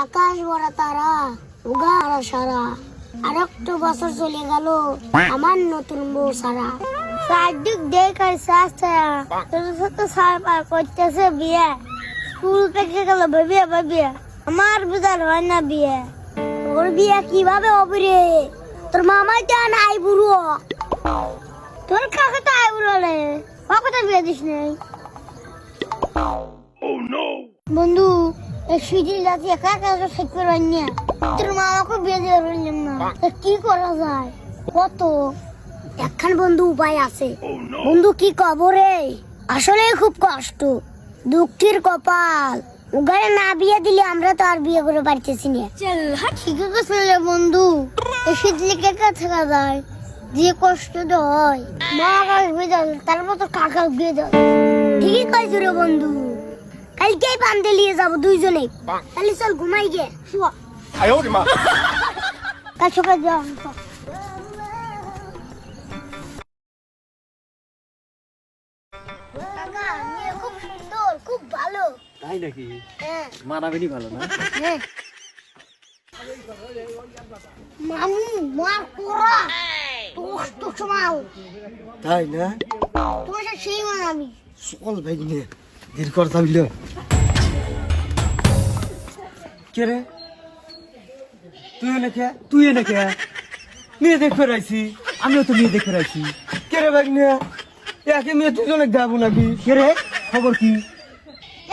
আকাশ ভরা তারা, উগারা সারা, আর একটা বছর চলে গেল আমার নতুন বউ সারা। চারদিক দেখার চাষা ছোট ছোট সার পার করতেছে বিয়ে, স্কুল থেকে গেল ভাবিয়া ভাবিয়া আমার বুঝার হয় না বিয়ে। ওর বিয়ে কিভাবে হবে রে? তোর মামাই তো নাই বুড়ো, তোর কাকা তো আই বুড়ো রে, কখন বিয়ে দিস নেই? বন্ধু এই সিঁড়ি যাচ্ছি একা একা ঠিক করে নিয়ে তোর মামাকে বিয়ে দিয়ে বললাম না, কি করা যায়? কত একখান বন্ধু উপায় আছে। বন্ধু কি কব রে, আসলে খুব কষ্ট, দুঃখের কপাল। উগারে না বিয়ে দিলে আমরা তো আর বিয়ে করে পারতেছি না। ঠিক আছে বন্ধু, এসে দিলে কে থাকা যায়, যে কষ্ট তো হয়। মা কাকা বিয়ে দেয়, তারপর তো কাকা বিয়ে দেয়। ঠিক আছে রে বন্ধু, কালকেই বান্ধে নিয়ে যাবো দুইজনে। তাহলে চল ঘুমাই গে, শুয়া। কাল সকাল যাও। কাকা মেয়ে খুব সুন্দর, খুব ভালো। তাই নাকি? হ্যাঁ মানাবেনি ভালো না? হ্যাঁ। মামু মার কোরা তো সমাও। তাই না? তোমার সাথে সেই মানাবি। চল ভাই নিয়ে ধীর কর তাবিল। কে রে তুই এনেকে মেয়ে দেখে রাইছি, আমিও তো মেয়ে দেখে রাইছি। কে রে ভাই নিয়ে একে মেয়ে দুজনে যাবো নাকি? কে রে খবর কি?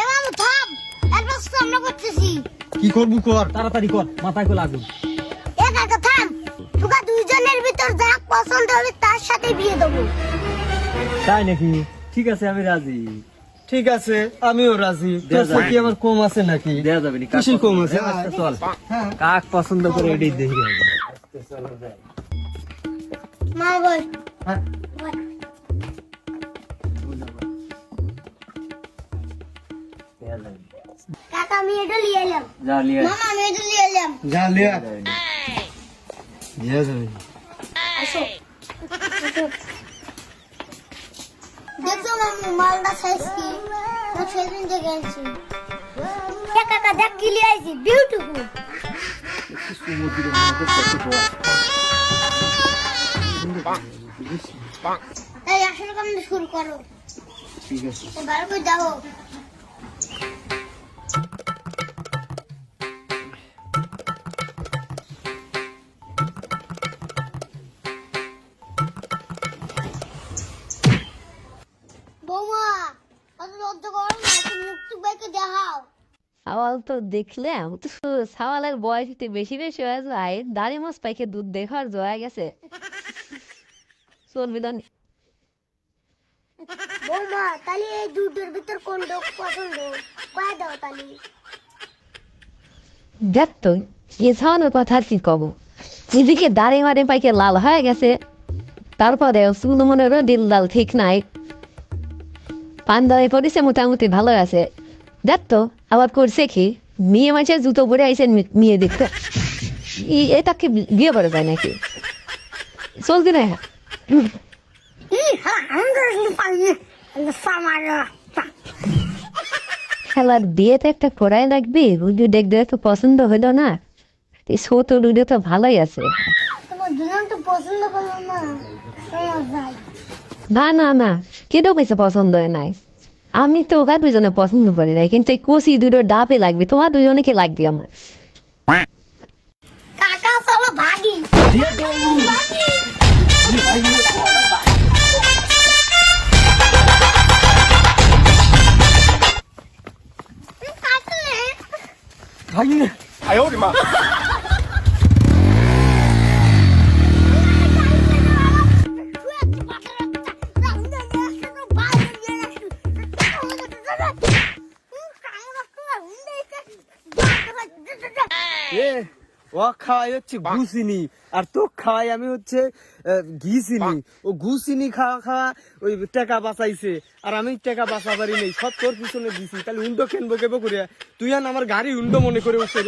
এ মামু থাম, এরপর সামনে করতেছি। কি করবো কর, তাড়াতাড়ি কর, মাথায় করে আগুন। এ কাকা থাম, তোকে দুইজনের ভিতর যা পছন্দ হবে তার সাথে বিয়ে দেবো। তাই নাকি? ঠিক আছে আমি রাজি। ঠিক আছে আমিও রাজি। কি আমার কম আছে নাকি? দেয়া যাবে না, কিছু কম আছে। চল কাক পছন্দ করে এটাই দেখি। মা বল। হ্যাঁ কাকা আমি এটা নিয়ে এলাম। যা লিয়া, মামা আমি এটা নিয়ে এলাম। যা লিয়া দেয়া যাবে। আসো দেখো মামু মালদা সাইজ কি, না সেদিন দেখে আনছি। কাকা দেখ কি নিয়ে আইছি, বিউটিফুল। এই আসলে কাম শুরু করো। ঠিক আছে ভালো করে দাও। বৌমা অত লজ্জা করো না, তুমি মুক্তি বাইকে দেখাও। সাওয়াল তো দেখলাম তো, সাওয়ালের বয়স একটু বেশি বেশি হয়ে যায়, দাড়ি মাছ পাইকে দুধ দেখার জয়া গেছে। চলবি দন বৌমা তাহলে এই দুটোর ভিতর কোন ডোক পছন্দ কয়ে দাও তাহলে। দেখ তো এ ছাওয়ানোর কথা আর কি কব, এদিকে দাড়ি মারে পাইকে লাল হয়ে গেছে, তারপরে চুল মনে দিল ডাল ঠিক নাই, পান দাঁড়িয়ে পড়েছে মোটামুটি ভালো আছে। দেখ তো আবার করছে কি, মেয়ে মাছের জুতো পরে আইসে মেয়ে দেখতে, এটাকে বিয়ে করে যায় নাকি? চলতি না খেলার বিয়েতে একটা করাই লাগবে, রুজু দেখতে তো পছন্দ হইলো না, এই ছোট রুজু তো ভালোই আছে। তোমার দুজন তো পছন্দ করলো না, যাই। না না না, কেউ পেয়েছে পছন্দ হয় নাই, আমি তো ওরা দুজনে পছন্দ করি নাই, কিন্তু এই কষি দুটো ডাবে লাগবে, তোমার দুজনকে লাগবে আমার। কাকা চলো ভাগি। ভাই নে ও খাওয়াই হচ্ছে ঘুসিনি, আর তো খাওয়াই আমি হচ্ছে ঘিসিনি। ও ঘুসিনি খাওয়া খাওয়া ওই টাকা বাঁচাইছে, আর আমি টাকা বাঁচা পারি নেই, সব তোর পিছনে দিছি। তাহলে উন্ডো কেনবো কেবো করে তুই আর আমার গাড়ি উন্ডো মনে করে উঠছে।